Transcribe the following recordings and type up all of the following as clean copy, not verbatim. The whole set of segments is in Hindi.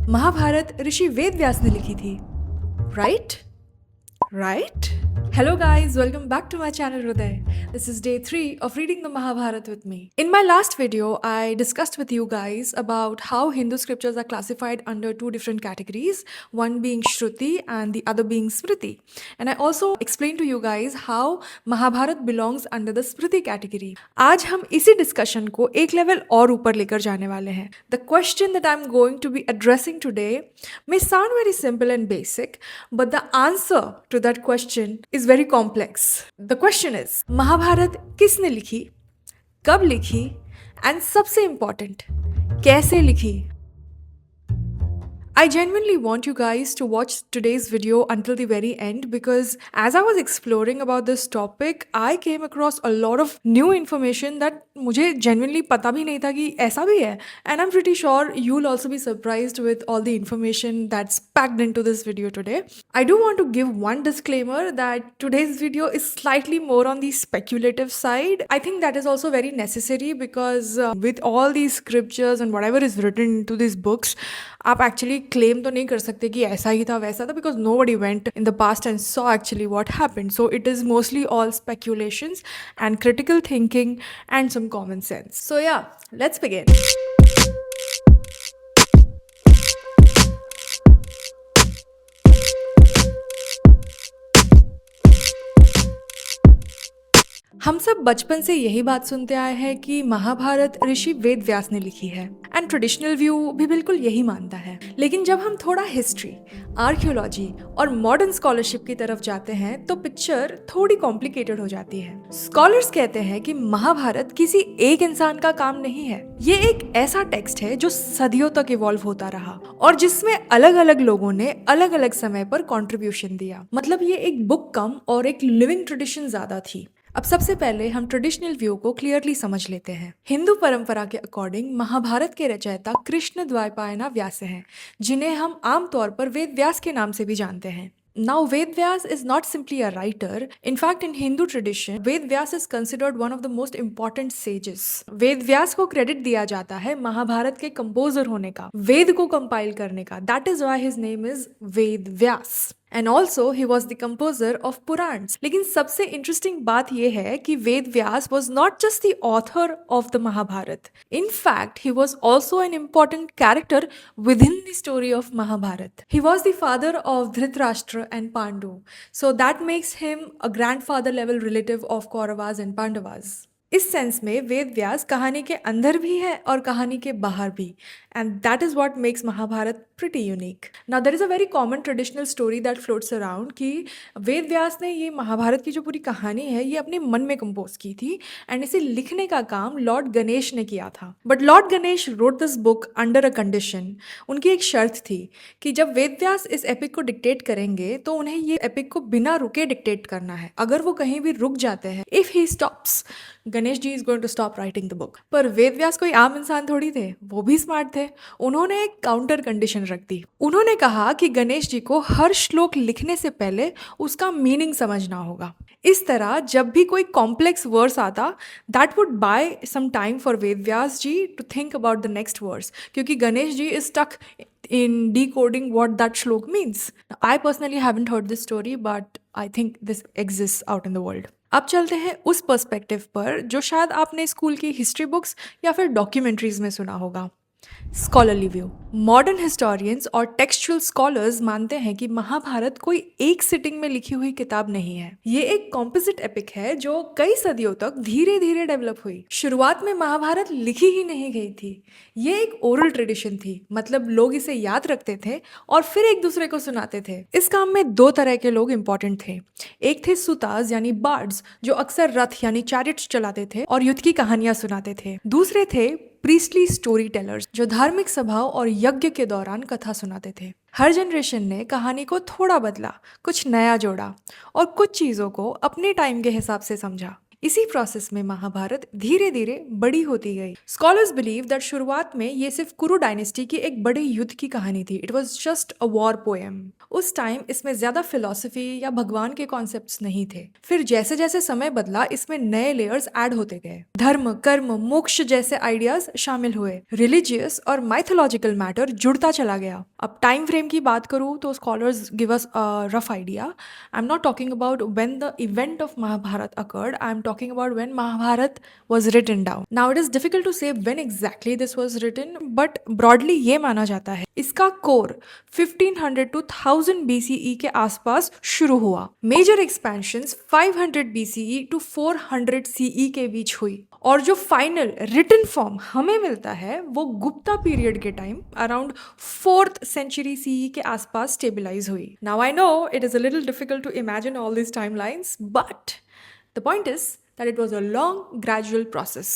महाभारत ऋषि वेद व्यास ने लिखी थी, right? Right? Hello guys, welcome back to my channel Hriday. This is day 3 of reading the Mahabharata with me. In my last video, I discussed with you guys about how Hindu scriptures are classified under two different categories, one being Shruti and the other being Smriti. And I also explained to you guys how Mahabharata belongs under the Smriti category. आज हम इसी discussion को एक level और ऊपर लेकर जाने वाले हैं. The question that I'm going to be addressing today may sound very simple and basic, but the answer to that question is very complex. The question is, Mahabharat किसने लिखी, कब लिखी, and सबसे important, कैसे लिखी? I genuinely want you guys to watch today's video until the very end because as I was exploring about this topic, I came across a lot of new information that मुझे genuinely पता भी नहीं था कि ऐसा भी है. And I'm pretty sure you'll also be surprised with all the information that's packed into this video today. I do want to give one disclaimer that today's video is slightly more on the speculative side. I think that is also very necessary because with all these scriptures and whatever is written into these books, आप एक्चुअली क्लेम तो नहीं कर सकते कि ऐसा ही था वैसा था because nobody went in the past and saw actually what happened. So it is mostly all speculations and critical thinking and some common sense. So yeah, let's begin. हम सब बचपन से यही बात सुनते आए हैं कि महाभारत ऋषि वेद व्यास ने लिखी है एंड ट्रेडिशनल व्यू भी बिल्कुल यही मानता है. लेकिन जब हम थोड़ा हिस्ट्री, आर्कियोलॉजी और मॉडर्न स्कॉलरशिप की तरफ जाते हैं तो पिक्चर थोड़ी कॉम्प्लिकेटेड हो जाती है. स्कॉलर्स कहते हैं कि महाभारत किसी एक इंसान का काम नहीं है. ये एक ऐसा टेक्स्ट है जो सदियों तक इवॉल्व होता रहा और जिसमें अलग अलग लोगों ने अलग अलग समय पर कॉन्ट्रीब्यूशन दिया. मतलब ये एक बुक कम और एक लिविंग ट्रेडिशन ज्यादा थी. अब सबसे पहले हम ट्रेडिशनल व्यू को क्लियरली समझ लेते हैं. हिंदू परंपरा के अकॉर्डिंग महाभारत के रचयिता कृष्ण द्वैपायन व्यास हैं, जिन्हें हम आमतौर पर वेद व्यास के नाम से भी जानते हैं. Now, Ved Vyas is not simply a writer. In fact, in Hindu tradition, Ved Vyas is considered one of the most important sages. Ved Vyas को क्रेडिट दिया जाता है महाभारत के कंपोजर होने का, वेद को कंपाइल करने का. That is why his name is Ved Vyas. And also he was the composer of Purans. लेकिन सबसे इंटरेस्टिंग बात यह है कि Ved Vyas was not just the author of the Mahabharata. In fact, he was also an important character within the story of Mahabharata. He was the father of Dhritarashtra and Pandu. So that makes him a grandfather level relative of Kauravas and Pandavas. इस सेंस में वेद व्यास कहानी के अंदर भी है और कहानी के बाहर भी. And that is what makes Mahabharata pretty unique. Now there is a very common traditional story that floats around कि वेद व्यास ने ये महाभारत की जो पूरी कहानी है ये अपने मन में कंपोज की थी एंड इसे लिखने का काम लॉर्ड गणेश ने किया था. But Lord Ganesh wrote this book under a condition. उनकी एक शर्त थी कि जब वेद व्यास इस एपिक को डिक्टेट करेंगे तो उन्हें ये एपिक को बिना रुके डिक्टेट करना है. अगर वो कहीं भी रुक जाते हैं, if he stops, Ganesh ji is going to stop writing the book. पर वेद व्यास कोई आम इंसान थोड़ी थे, वो भी स्मार्ट थे. उन्होंने एक काउंटर कंडीशन रख दी. उन्होंने कहा कि गणेश जी को हर श्लोक लिखने से पहले उसका मीनिंग समझना होगा. इस तरह जब भी कोई कॉम्प्लेक्स वर्स आता, that would buy some time for Ved Vyas ji to think about the next verse, क्योंकि Ganesh ji is stuck in decoding what that shlok means. I personally haven't heard this story, but I think this exists out in the world. अब चलते हैं उस पर्सपेक्टिव पर जो शायद आपने स्कूल की हिस्ट्री बुक्स या फिर डॉक्यूमेंट्रीज में सुना होगा. Scholarly view. मॉडर्न हिस्टोरियंस और टेक्सचुअल स्कॉलर्स मानते हैं कि महाभारत कोई एक सिटिंग में लिखी हुई किताब नहीं है. ये एक कॉम्पोजिट एपिक है जो कई सदियों तक धीरे धीरे डेवलप हुई. शुरुआत में महाभारत लिखी ही नहीं गई थी. ये एक ओरल ट्रेडिशन थी, मतलब लोग इसे याद रखते थे और फिर एक दूसरे को सुनाते थे. इस काम में दो तरह के लोग इंपॉर्टेंट थे. एक थे सुताज यानी बार्ड्स, जो अक्सर रथ यानी चैरिट्स चलाते थे और युद्ध की कहानियां सुनाते थे. दूसरे थे प्रीस्टली स्टोरी टेलर्स, जो धार्मिक सभाओं और यज्ञ के दौरान कथा सुनाते थे. हर जनरेशन ने कहानी को थोड़ा बदला, कुछ नया जोड़ा और कुछ चीज़ों को अपने टाइम के हिसाब से समझा. इसी प्रोसेस में महाभारत धीरे धीरे बड़ी होती गई। स्कॉलर्स बिलीव दैट शुरुआत में ये सिर्फ कुरु डायनेस्टी की एक बड़े युद्ध की कहानी थी। It was just a war poem. उस टाइम इसमें ज्यादा फिलॉसफी या भगवान के कॉन्सेप्ट्स नहीं थे। फिर जैसे जैसे समय बदला इसमें नए लेयर्स ऐड होते गए। धर्म, कर्म, मोक्ष जैसे आइडियाज शामिल हुए। रिलीजियस और माइथोलॉजिकल मैटर जुड़ता चला गया। अब टाइम फ्रेम की बात करूँ तो scholars give us a rough idea. I am not talking about when the event of Mahabharata occurred, I am talking about when Mahabharat was written down. Now it is difficult to say when exactly this was written, but broadly ये माना जाता है इसका कोर 1500 to 1000 BCE के आसपास शुरू हुआ। Major expansions 500 BCE to 400 CE के बीच हुई और जो फाइनल रिटन फॉर्म हमें मिलता है वो गुप्ता पीरियड के time around 4th century CE के आसपास स्टेबलाइज हुई। Now I know it is a little difficult to imagine all these timelines, but the point is that it was a long, gradual process.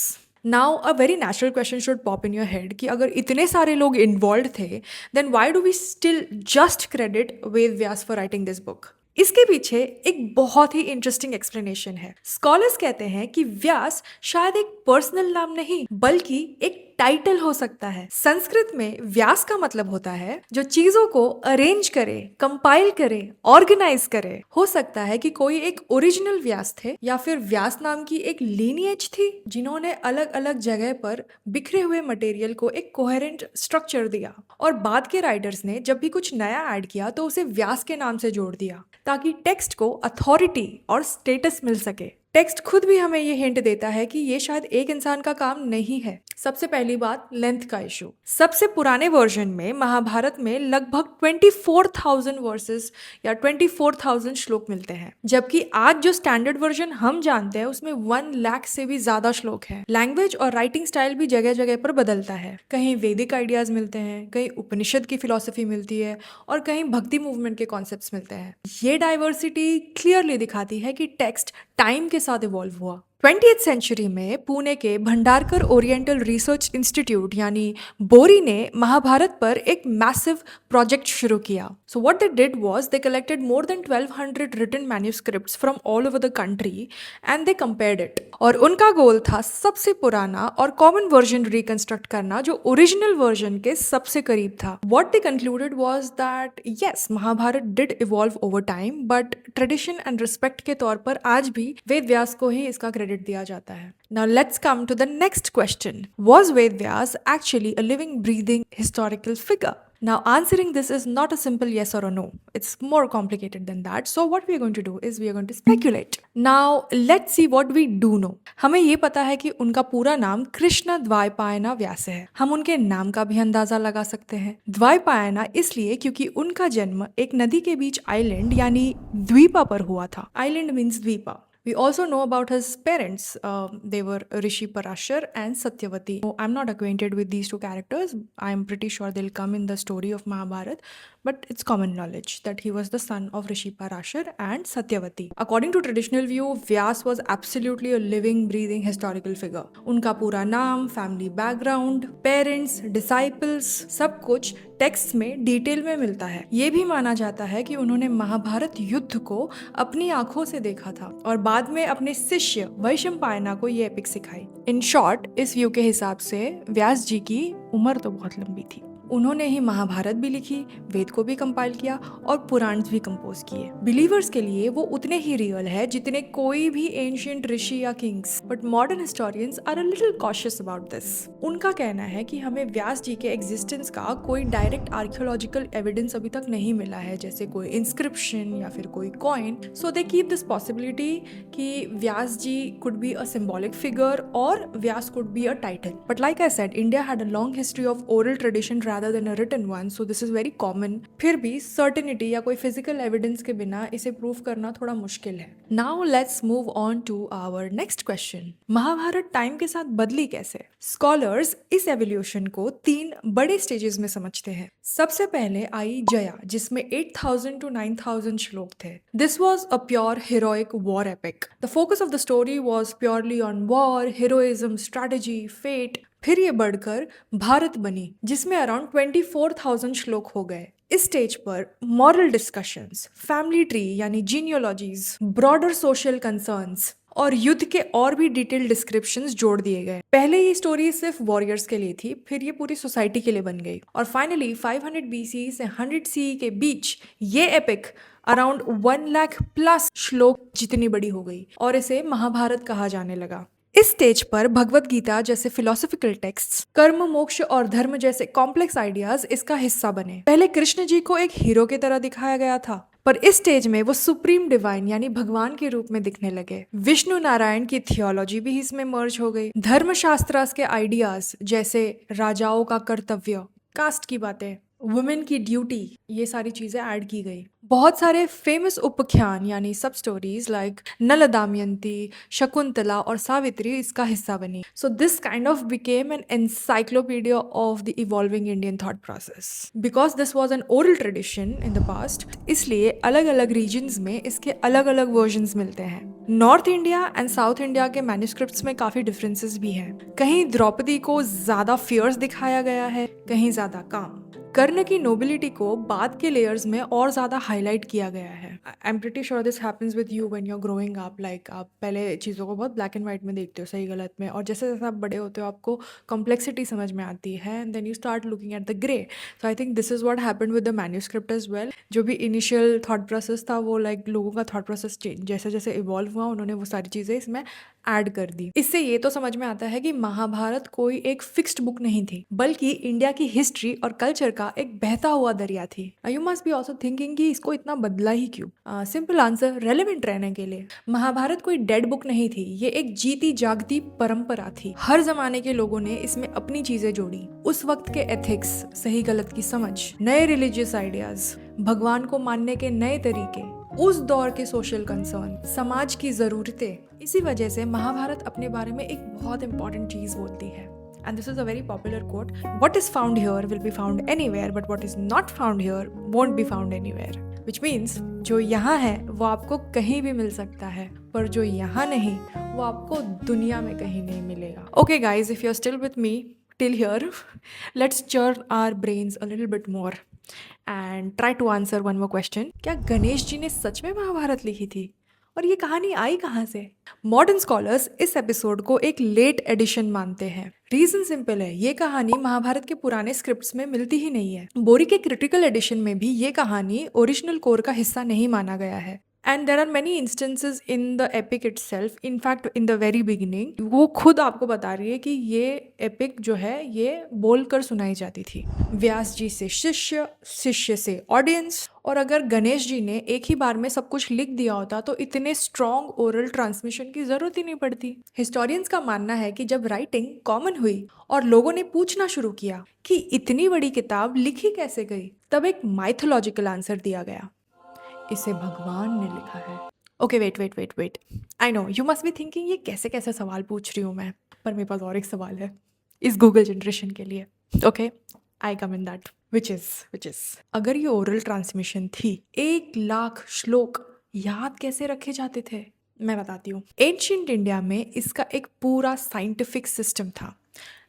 Now, a very natural question should pop in your head कि अगर इतने सारे लोग involved थे, then why do we still just credit Ved Vyas for writing this book? इसके पीछे एक बहुत ही इंटरेस्टिंग एक्सप्लेनेशन है। स्कॉलर्स कहते हैं कि व्यास शायद एक पर्सनल नाम नहीं बल्कि एक टाइटल हो सकता है। संस्कृत में व्यास का मतलब होता है जो चीजों को अरेंज करे, कंपाइल करे, ऑर्गेनाइज करे। हो सकता है कि कोई एक ओरिजिनल व्यास थे या फिर व्यास नाम की एक लीनिएज थी जिन्होंने अलग अलग जगह पर बिखरे हुए मटेरियल को एक कोहेरेंट स्ट्रक्चर दिया और बाद के राइटर्स ने जब भी कुछ नया ऐड किया तो उसे व्यास के नाम से जोड़ दिया ताकि टेक्स्ट को अथॉरिटी और स्टेटस मिल सके। टेक्स्ट खुद भी हमें ये हिंट देता है कि ये शायद एक इंसान का काम नहीं है। सबसे पहली बात, लेंथ का इशू। सबसे पुराने वर्जन में महाभारत में लगभग 24,000 वर्सेस या 24,000 श्लोक मिलते हैं, जबकि आज जो स्टैंडर्ड वर्जन हम जानते हैं उसमें 1 लाख से भी ज्यादा श्लोक हैं। लैंग्वेज और राइटिंग स्टाइल भी जगह जगह पर बदलता है। कहीं वैदिक आइडियाज मिलते हैं, कहीं उपनिषद की फिलॉसफी मिलती है और कहीं भक्ति मूवमेंट के कॉन्सेप्ट्स मिलते हैं। ये डाइवर्सिटी क्लियरली दिखाती है कि टेक्स्ट टाइम के साथ इवॉल्व हुआ। 20th सेंचुरी में पुणे के भंडारकर ओरिएंटल रिसर्च इंस्टीट्यूट यानी बोरी ने महाभारत पर एक मैसिव प्रोजेक्ट शुरू किया। So what they did was they collected more than 1200 written manuscripts from all over the country and they compared it. और उनका गोल था सबसे पुराना और कॉमन वर्जन रिकंस्ट्रक्ट करना जो ओरिजिनल वर्जन के सबसे करीब था। What they concluded was that yes, Mahabharata did evolve over time but tradition and respect के तौर पर आज भी वेद व्यास को ही इसका क्रेडिट दिया जाता है। Now let's come to the next question. Was Ved Vyas actually a living, breathing historical figure? Now answering this is not a simple yes or a no. It's more complicated than that. So what we are going to do is we are going to speculate. Now let's see what we do know. हमें ये पता है कि उनका पूरा नाम कृष्ण द्वैपायन व्यास है। हम उनके नाम का भी अंदाजा लगा सकते हैं। द्वैपायन इसलिए क्योंकि उनका जन्म एक नदी के बीच आइलैंड यानी द्वीपा पर हुआ था। आइलैंड मीन्स द्वीपा। We also know about his parents. They were Rishi Parashar and Satyavati. I'm not acquainted with these two characters. I'm pretty sure they'll come in the story of Mahabharat, but it's common knowledge that he was the son of Rishi Parashar and Satyavati. According to traditional view, Vyas was absolutely a living, breathing historical figure. उनका पूरा नाम, family background, parents, disciples, सब कुछ टेक्स्ट में डिटेल में मिलता है। ये भी माना जाता है कि उन्होंने महाभारत युद्ध को अपनी आंखों से देखा था और बाद में अपने शिष्य वैशंपायना को ये एपिक सिखाई। इन शॉर्ट, इस व्यू के हिसाब से व्यास जी की उम्र तो बहुत लंबी थी। उन्होंने ही महाभारत भी लिखी, वेद को भी कंपाइल किया और पुराण भी कंपोज किए। बिलीवर्स के लिए वो उतने ही रियल है जितने कोई भी एंशिएंट ऋषि या kings, but modern historians are a little cautious about this. उनका कहना है कि हमें व्यास जी के एग्जिस्टेंस का कोई डायरेक्ट आर्कियोलॉजिकल एविडेंस अभी तक नहीं मिला है, जैसे कोई इंस्क्रिप्शन या फिर कोई coin. So they keep this possibility कि Vyas ji could be a symbolic figure और Vyas could be a title. But like I said, India had a long history of oral tradition rather than a written one, so this is very common. फिर भी certainty या कोई physical evidence के बिना इसे prove करना थोड़ा मुश्किल है। Now let's move on to our next question. Mahabharata time के साथ बदली कैसे? Scholars इस evolution को 3 बड़े stages में समझते हैं। सबसे पहले आई जया, जिसमें 8,000 to 9,000 श्लोक थे। This was a pure heroic war epic. The focus of the story was purely on war, heroism, strategy, fate. फिर ये बढ़कर भारत बनी, जिसमें अराउंड 24,000 श्लोक हो गए। इस स्टेज पर मॉरल डिस्कशंस, फैमिली ट्री यानी जीनियोलॉजीज, ब्रॉडर सोशल कंसर्न्स, और युद्ध के और भी डिटेल डिस्क्रिप्शंस जोड़ दिए गए। पहले ये स्टोरी सिर्फ वॉरियर्स के लिए थी, फिर ये पूरी सोसाइटी के लिए बन गई और फाइनली 500 BC से 100 CE के बीच ये एपिक अराउंड 1 लाख प्लस श्लोक जितनी बड़ी हो गई और इसे महाभारत कहा जाने लगा। इस स्टेज पर भगवत गीता जैसे फिलोसॉफिकल टेक्स्ट्स, कर्म मोक्ष और धर्म जैसे कॉम्प्लेक्स आइडियाज इसका हिस्सा बने। पहले कृष्ण जी को एक हीरो की तरह दिखाया गया था, पर इस स्टेज में वो सुप्रीम डिवाइन यानी भगवान के रूप में दिखने लगे। विष्णु नारायण की थियोलॉजी भी इसमें मर्ज हो गई। धर्मशास्त्रास के आइडियाज जैसे राजाओं का कर्तव्य, कास्ट की बातें, वुमेन की ड्यूटी, ये सारी चीजें ऐड की गई। बहुत सारे फेमस उपाख्यान यानी सब स्टोरीज लाइक नल दमयंती, शकुंतला और सावित्री इसका हिस्सा बनी। So this kind of became an encyclopedia of the evolving Indian thought process. Because this was an oral tradition in the past, इसलिए अलग अलग रीजन्स में इसके अलग अलग वर्जन्स मिलते हैं। North India and south India के मैन्युस्क्रिप्ट्स में काफी डिफरेंसेस भी हैं। कहीं द्रौपदी को ज्यादा फियर्स दिखाया गया है, कहीं ज्यादा काम। कर्ण की नोबिलिटी को बाद के लेयर्स में और ज्यादा हाईलाइट किया गया है। I am pretty sure this happens with you when you are growing up, like आप पहले चीज़ों को बहुत ब्लैक एंड व्हाइट में देखते हो, सही गलत में, और जैसे जैसे आप बड़े होते हो आपको कॉम्प्लेक्सिटी समझ में आती है and then you start looking at the grey. So I think this is what happened with the manuscript as well. जो भी इनिशियल थॉट प्रोसेस था वो लाइक लोगों का थॉट प्रोसेस चेंज जैसे जैसे इवॉल्व हुआ, उन्होंने वो सारी चीज़ें इसमें ऐड कर दी। इससे ये तो समझ में आता है कि महाभारत कोई एक फिक्स्ड बुक नहीं थी, बल्कि इंडिया की हिस्ट्री और कल्चर का एक बहता हुआ दरिया थी। You must B also thinking कि इसको इतना बदला ही क्यों? सिंपल आंसर, रेलेवेंट रहने के लिए। महाभारत कोई डेड बुक नहीं थी, ये एक जीती जागती परंपरा थी। हर जमाने के लोगों ने इसमें अपनी चीजें जोड़ी। उस वक्त के एथिक्स, सही गलत की समझ, नए रिलीजियस आइडियाज, भगवान को मानने के नए तरीके, उस दौर के सोशल कंसर्न, समाज की जरूरतें। इसी वजह से महाभारत अपने बारे में एक बहुत इंपॉर्टेंट चीज बोलती है। And this is a very popular quote. What is found here will be found anywhere, but what is not found here won't be found anywhere. Which means जो यहाँ है वो आपको कहीं भी मिल सकता है, पर जो यहाँ नहीं वो आपको दुनिया में कहीं नहीं मिलेगा। Okay guys, if you're still with me till here, let's churn our brains a little bit more and try to answer one more question. क्या गणेश जी ने सच में महाभारत लिखी थी? और ये कहानी आई कहाँ से? मॉडर्न स्कॉलर्स इस एपिसोड को एक लेट एडिशन मानते हैं। रीजन सिंपल है, ये कहानी महाभारत के पुराने स्क्रिप्ट्स में मिलती ही नहीं है। बोरी के क्रिटिकल एडिशन में भी ये कहानी ओरिजिनल कोर का हिस्सा नहीं माना गया है। And there are many instances in the epic itself, in fact in the very beginning वो खुद आपको बता रही है कि ये एपिक जो है ये बोलकर सुनाई जाती थी। व्यास जी से शिष्य, शिष्य से ऑडियंस। और अगर गणेश जी ने एक ही बार में सब कुछ लिख दिया होता तो इतने स्ट्रॉन्ग ओरल ट्रांसमिशन की जरूरत ही नहीं पड़ती। हिस्टोरियंस का मानना है कि जब राइटिंग कॉमन हुई और लोगों ने पूछना शुरू किया कि इतनी बड़ी किताब लिखी कैसे गई, तब एक माइथोलॉजिकल आंसर दिया गया, इसे भगवान ने लिखा है। Okay wait, I know you must be thinking ये कैसे कैसे सवाल पूछ रही हूँ मैं, पर मेरे पास और एक सवाल है इस गूगल जनरेशन के लिए। Okay, I come in that, which is अगर ये ओरल ट्रांसमिशन थी, 1 लाख श्लोक याद कैसे रखे जाते थे? मैं बताती हूँ। एंशिएंट इंडिया में इसका एक पूरा साइंटिफिक सिस्टम था।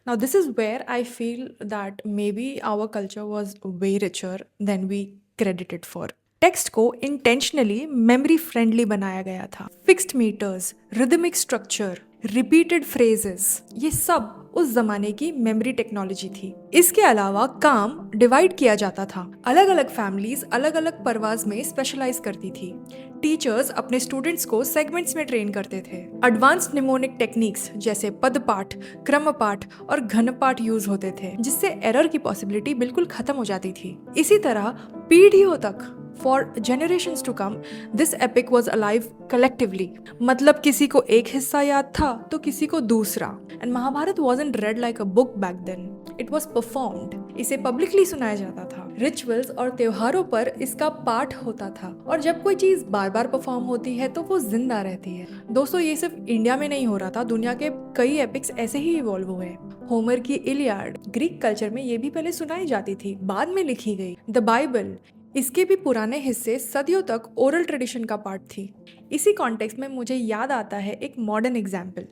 Now this is where I feel that maybe our culture was way richer than we credited for. Text को इंटेंशनली मेमोरी फ्रेंडली बनाया गया था। Fixed meters, rhythmic structure, repeated phrases, ये सब उस जमाने की मेमोरी टेक्नोलॉजी थी। इसके अलावा काम डिवाइड किया जाता था। अलग अलग फैमिलीज अलग अलग परवाज में स्पेशलाइज करती थी। टीचर्स अपने स्टूडेंट्स को सेगमेंट्स में ट्रेन करते थे। एडवांस्ड निमोनिक टेक्निक्स जैसे पदपाठ, क्रमपाठ और घनपाठ यूज होते थे, जिससे एरर की पॉसिबिलिटी बिल्कुल खत्म हो जाती थी। इसी तरह पीढ़ियों तक, for generations to come, this epic was alive collectively. मतलब किसी को एक हिस्सा याद था तो किसी को दूसरा। And Mahabharata wasn't read like a book back then, it was performed. इसे पब्लिकली सुनाया जाता था। रिचुअल्स और त्योहारों पर इसका पाठ होता था। और जब कोई चीज बार बार परफॉर्म होती है तो वो जिंदा रहती है। दोस्तों, ये सिर्फ इंडिया में नहीं हो रहा था, दुनिया के कई एपिक्स ऐसे ही इवॉल्व हुए। होमर की इलियाड ग्रीक कल्चर में ये भी पहले सुनाई जाती थी, बाद में लिखी गई। द बाइबल, इसके भी पुराने हिस्से सदियों तक ओरल ट्रेडिशन का पार्ट थी। इसी कॉन्टेक्स्ट में मुझे याद आता है एक modern example,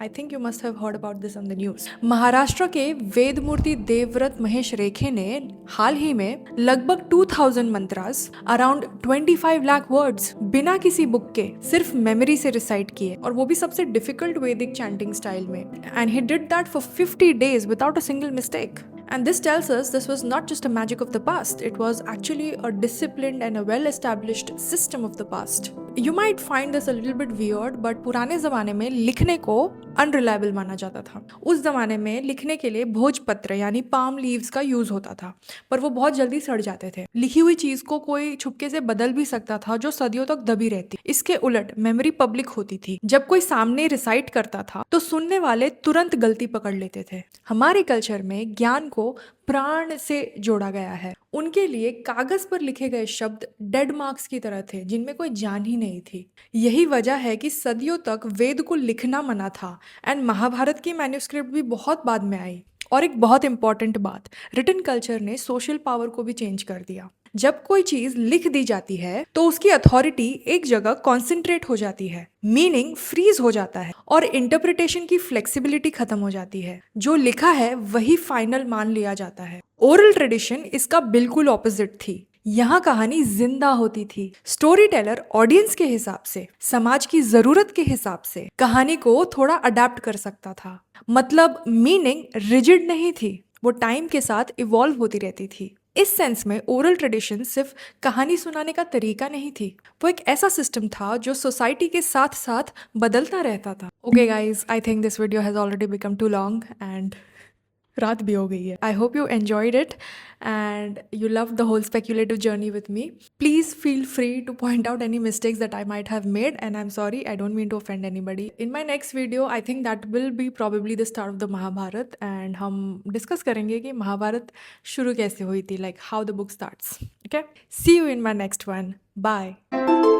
I think you must have heard about this on the news. Maharashtra के वेदमूर्ति देवव्रत महेश रेखे ने हाल ही में लगभग 2000 मंत्रास, अराउंड 25 लाख वर्ड्स बिना किसी बुक के सिर्फ मेमोरी से रिसाइट किए, और वो भी सबसे डिफिकल्ट वैदिक चैंटिंग स्टाइल में। And he did that for 50 days without a single mistake. And this tells us this was not just a magic of the past, it was actually a disciplined and a well-established system of the past. You might find this a little bit weird, but पुराने ज़माने में लिखने को अनरिलायबल माना जाता था। उस ज़माने में लिखने के लिए भोजपत्र यानी पाम लीव्स का यूज़ होता था, पर वो बहुत जल्दी सड़ जाते थे। लिखी हुई चीज़ को कोई छुपके से बदल भी सकता था, जो सदियों तक दबी रहती। इसके उलट मेमोरी पब्लिक होती थी। जब कोई सामने रिसाइट करता था तो सुनने वाले तुरंत गलती पकड़ लेते थे। हमारे कल्चर में ज्ञान को प्राण से जोड़ा गया है। उनके लिए कागज पर लिखे गए शब्द डेड मार्क्स की तरह थे, जिनमें कोई जान ही नहीं थी। यही वजह है कि सदियों तक वेद को लिखना मना था, एंड महाभारत की मैन्युस्क्रिप्ट भी बहुत बाद में आई। और एक बहुत इंपॉर्टेंट बात, रिटन कल्चर ने सोशल पावर को भी चेंज कर दिया। जब कोई चीज लिख दी जाती है तो उसकी अथॉरिटी एक जगह कॉन्सेंट्रेट हो जाती है, मीनिंग फ्रीज हो जाता है, और इंटरप्रिटेशन की फ्लेक्सिबिलिटी खत्म हो जाती है। जो लिखा है वही फाइनल मान लिया जाता है। ओरल ट्रेडिशन इसका बिल्कुल ऑपोजिट थी। यहाँ कहानी जिंदा होती थी। स्टोरी टेलर ऑडियंस के हिसाब से, समाज की जरूरत के हिसाब से कहानी को थोड़ा अडेप्ट कर सकता था। मतलब मीनिंग रिजिड नहीं थी, वो टाइम के साथ इवॉल्व होती रहती थी। इस सेंस में ओरल ट्रेडिशन सिर्फ कहानी सुनाने का तरीका नहीं थी, वो एक ऐसा सिस्टम था जो सोसाइटी के साथ साथ बदलता रहता था। Okay guys, I think this video has already become too long and रात भी हो गई है। I hope you enjoyed it and you loved the whole speculative journey with me. Please feel free to point out any mistakes that I might have made, and I'm sorry, I don't mean to offend anybody. In my next video, I think that will be probably the start of the Mahabharat, and हम discuss करेंगे कि महाभारत शुरू कैसे हुई थी, like how the book starts. Okay? See you in my next one. Bye.